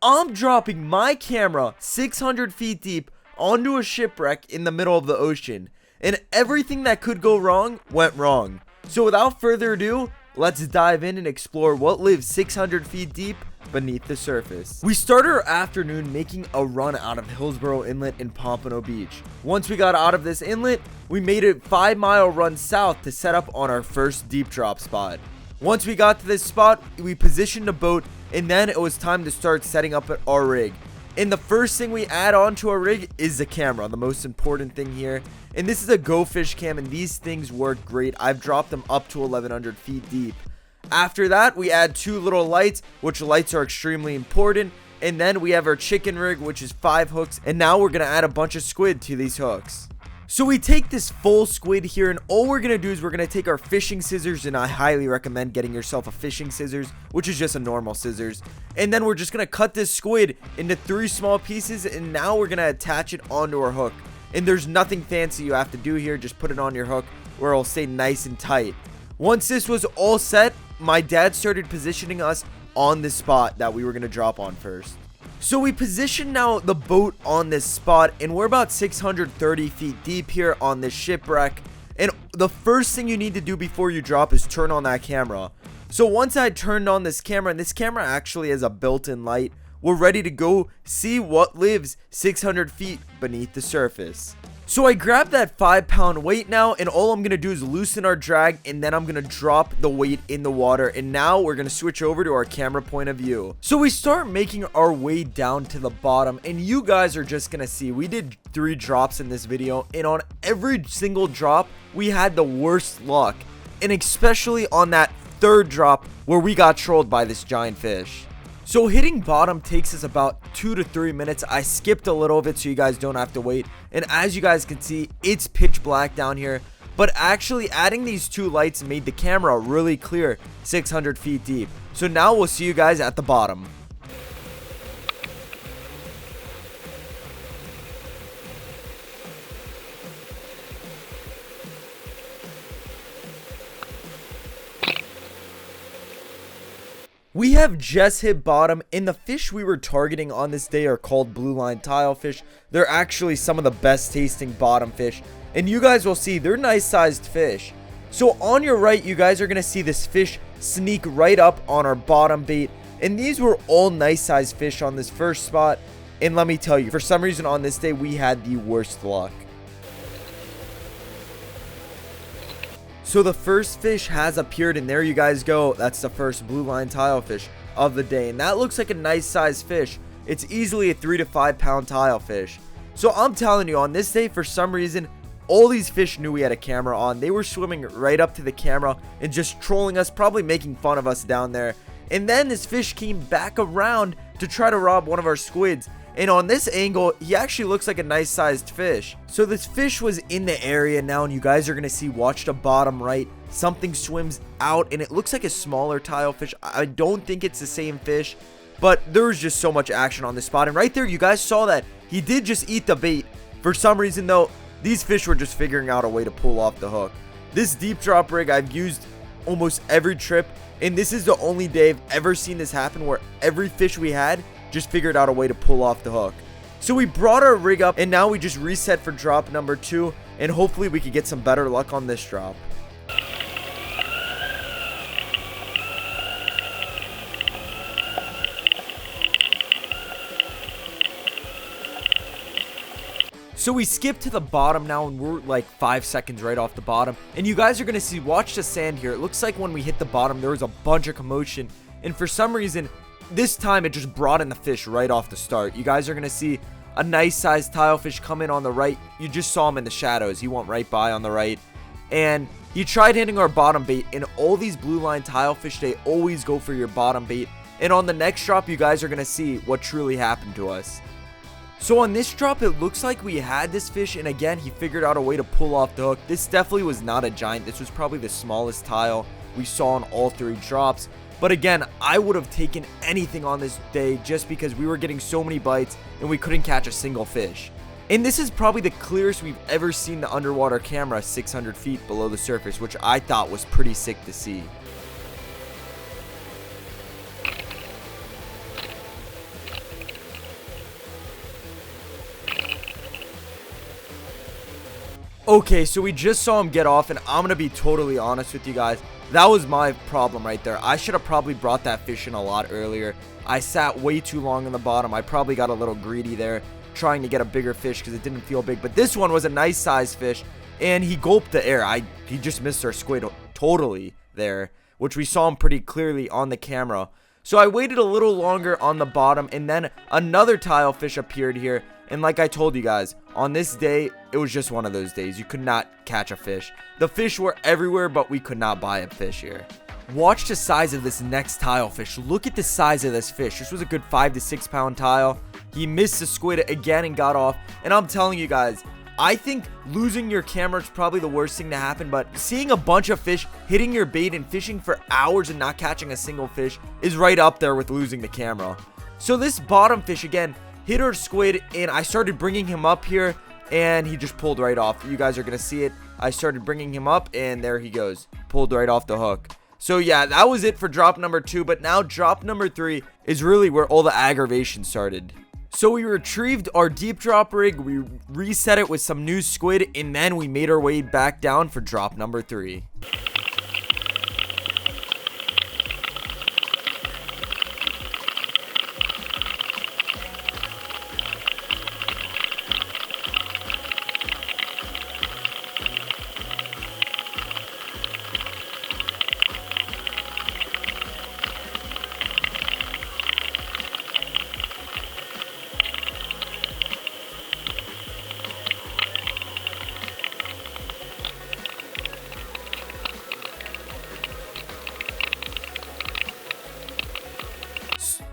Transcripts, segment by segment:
I'm dropping my camera 600 feet deep onto a shipwreck in the middle of the ocean, and everything that could go wrong went wrong. So without further ado, let's dive in and explore what lives 600 feet deep beneath the surface. We started our afternoon making a run out of Hillsboro Inlet in Pompano Beach. Once we got out of this inlet, we made a 5-mile run south to set up on our first deep drop spot. Once we got to this spot, we positioned a boat, and then it was time to start setting up our rig. And the first thing we add on to our rig is the camera, the most important thing here. And this is a Go Fish cam, and these things work great. I've dropped them up to 1100 feet deep. After that, we add 2 little lights, which lights are extremely important. And then we have our chicken rig, which is 5 hooks. And now we're going to add a bunch of squid to these hooks. So we take this full squid here, and all we're going to do is we're going to take our fishing scissors, and I highly recommend getting yourself a fishing scissors, which is just a normal scissors. And then we're just going to cut this squid into 3 small pieces, and now we're going to attach it onto our hook. And there's nothing fancy you have to do here, just put it on your hook where it'll stay nice and tight. Once this was all set, my dad started positioning us on the spot that we were going to drop on first. So we position now the boat on this spot, and we're about 630 feet deep here on this shipwreck. And the first thing you need to do before you drop is turn on that camera. So once I turned on this camera, and this camera actually has a built-in light, we're ready to go see what lives 600 feet beneath the surface. So I grabbed that 5-pound weight now, and all I'm going to do is loosen our drag, and then I'm going to drop the weight in the water. And now we're going to switch over to our camera point of view. So we start making our way down to the bottom, and you guys are just going to see we did 3 drops in this video, and on every single drop we had the worst luck, and especially on that 3rd drop where we got trolled by this giant fish. So hitting bottom takes us about 2 to 3 minutes. I skipped a little of it so you guys don't have to wait. And as you guys can see, it's pitch black down here. But actually adding these 2 lights made the camera really clear 600 feet deep. So now we'll see you guys at the bottom. We have just hit bottom, and the fish we were targeting on this day are called blue line tilefish. They're actually some of the best tasting bottom fish, and you guys will see they're nice sized fish. So on your right, you guys are going to see this fish sneak right up on our bottom bait, and these were all nice sized fish on this first spot. And let me tell you, for some reason on this day we had the worst luck. So the first fish has appeared, and there you guys go. That's the first blue line tilefish of the day, and that looks like a nice size fish. It's easily a 3 to 5 pound tilefish. So I'm telling you, on this day, for some reason, all these fish knew we had a camera on. They were swimming right up to the camera and just trolling us, probably making fun of us down there. And then this fish came back around to try to rob one of our squids. And on this angle, he actually looks like a nice sized fish. So this fish was in the area now, and you guys are going to see, watch the bottom right, something swims out, and it looks like a smaller tilefish. I don't think it's the same fish, but there was just so much action on this spot. And right there, you guys saw that he did just eat the bait. For some reason though, these fish were just figuring out a way to pull off the hook. This deep drop rig I've used almost every trip, and this is the only day I've ever seen this happen where every fish we had just figured out a way to pull off the hook. So we brought our rig up, and now we just reset for drop number 2, and hopefully we could get some better luck on this drop. So we skip to the bottom now, and we're like 5 seconds right off the bottom, and you guys are gonna see, watch the sand here. It looks like when we hit the bottom there was a bunch of commotion, and for some reason this time it just brought in the fish right off the start. You guys are going to see a nice sized tilefish come in on the right. You just saw him in the shadows. He went right by on the right. And he tried hitting our bottom bait. And all these blue line tilefish, they always go for your bottom bait. And on the next drop, you guys are going to see what truly happened to us. So on this drop, it looks like we had this fish. And again, he figured out a way to pull off the hook. This definitely was not a giant. This was probably the smallest tile we saw on all 3 drops. But again, I would have taken anything on this day just because we were getting so many bites and we couldn't catch a single fish. And this is probably the clearest we've ever seen the underwater camera 600 feet below the surface, which I thought was pretty sick to see. Okay, so we just saw him get off, and I'm gonna be totally honest with you guys. That was my problem right there. I should have probably brought that fish in a lot earlier. I sat way too long in the bottom. I probably got a little greedy there, trying to get a bigger fish because it didn't feel big. But this one was a nice size fish, and he gulped the air. He just missed our squid totally there, which we saw him pretty clearly on the camera. So I waited a little longer on the bottom, and then another tile fish appeared here. And like I told you guys, on this day, it was just one of those days. You could not catch a fish. The fish were everywhere, but we could not buy a fish here. Watch the size of this next tile fish. Look at the size of this fish. This was a good 5 to 6 pound tile. He missed the squid again and got off. And I'm telling you guys, I think losing your camera is probably the worst thing to happen, but seeing a bunch of fish hitting your bait and fishing for hours and not catching a single fish is right up there with losing the camera. So this bottom fish again hit our squid, and I started bringing him up here, and he just pulled right off. You guys are gonna see it. I started bringing him up, and there he goes, pulled right off the hook. So yeah, that was it for drop number 2, but now drop number 3 is really where all the aggravation started. So we retrieved our deep drop rig, we reset it with some new squid, and then we made our way back down for drop number 3.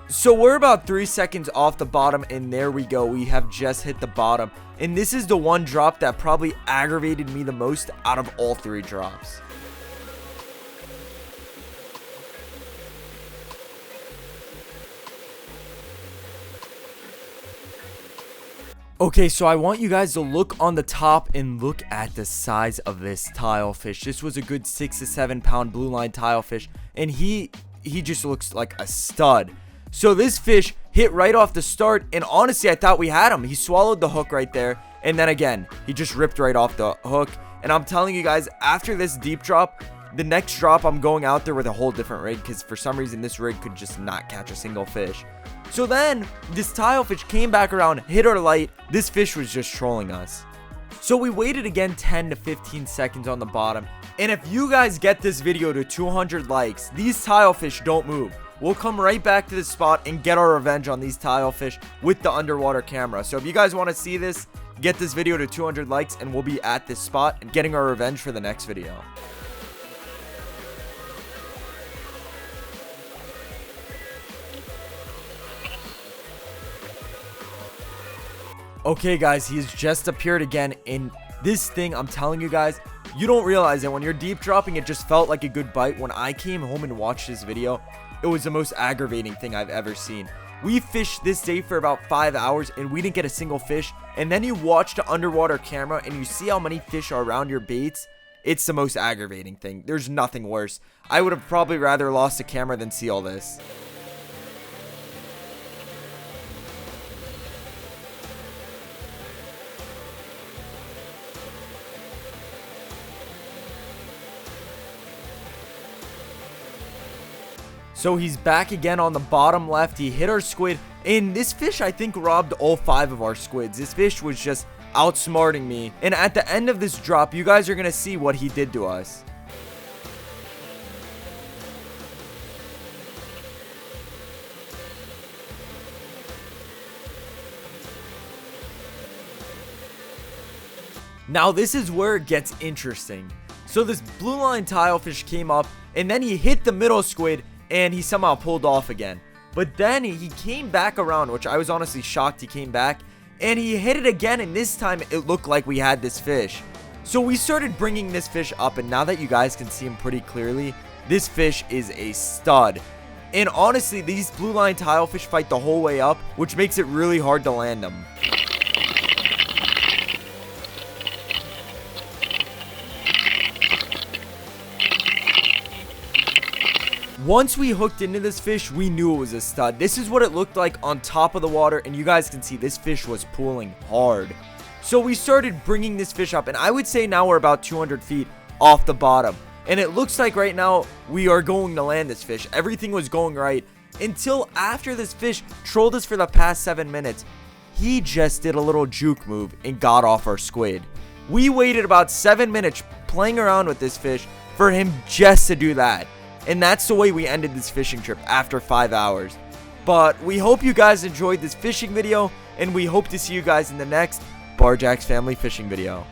So we're about 3 seconds off the bottom, and there we go. We have just hit the bottom. And this is the one drop that probably aggravated me the most out of all 3 drops. Okay, so I want you guys to look on the top and look at the size of this tile fish. This was a good 6 to 7 pound blue line tile fish, and he just looks like a stud. So this fish hit right off the start, and honestly, I thought we had him. He swallowed the hook right there, and then again, he just ripped right off the hook. And I'm telling you guys, after this deep drop, the next drop, I'm going out there with a whole different rig, because for some reason, this rig could just not catch a single fish. So then, this tile fish came back around, hit our light. This fish was just trolling us. So we waited again 10 to 15 seconds on the bottom. And if you guys get this video to 200 likes, these tile fish don't move. We'll come right back to this spot and get our revenge on these tile fish with the underwater camera. So if you guys want to see this, get this video to 200 likes and we'll be at this spot and getting our revenge for the next video. Okay guys, he has just appeared again, in this thing, I'm telling you guys, you don't realize that when you're deep dropping, it just felt like a good bite. When I came home and watched this video, it was the most aggravating thing I've ever seen. We fished this day for about 5 hours and we didn't get a single fish. And then you watch the underwater camera and you see how many fish are around your baits. It's the most aggravating thing. There's nothing worse. I would have probably rather lost the camera than see all this. So he's back again on the bottom left. He hit our squid, and this fish I think robbed all 5 of our squids. This fish was just outsmarting me, and at the end of this drop, you guys are gonna see what he did to us. Now this is where it gets interesting. So this blue line tile fish came up, and then he hit the middle squid, and he somehow pulled off again. But then he came back around, which I was honestly shocked he came back, and he hit it again, and this time it looked like we had this fish. So we started bringing this fish up, and now that you guys can see him pretty clearly, this fish is a stud. And honestly, these blue line tile fish fight the whole way up, which makes it really hard to land them. Once we hooked into this fish, we knew it was a stud. This is what it looked like on top of the water, and you guys can see this fish was pulling hard. So we started bringing this fish up, and I would say now we're about 200 feet off the bottom. And it looks like right now we are going to land this fish. Everything was going right until after this fish trolled us for the past 7 minutes. He just did a little juke move and got off our squid. We waited about 7 minutes playing around with this fish for him just to do that. And that's the way we ended this fishing trip after 5 hours. But we hope you guys enjoyed this fishing video, and we hope to see you guys in the next Barjack's Family Fishing video.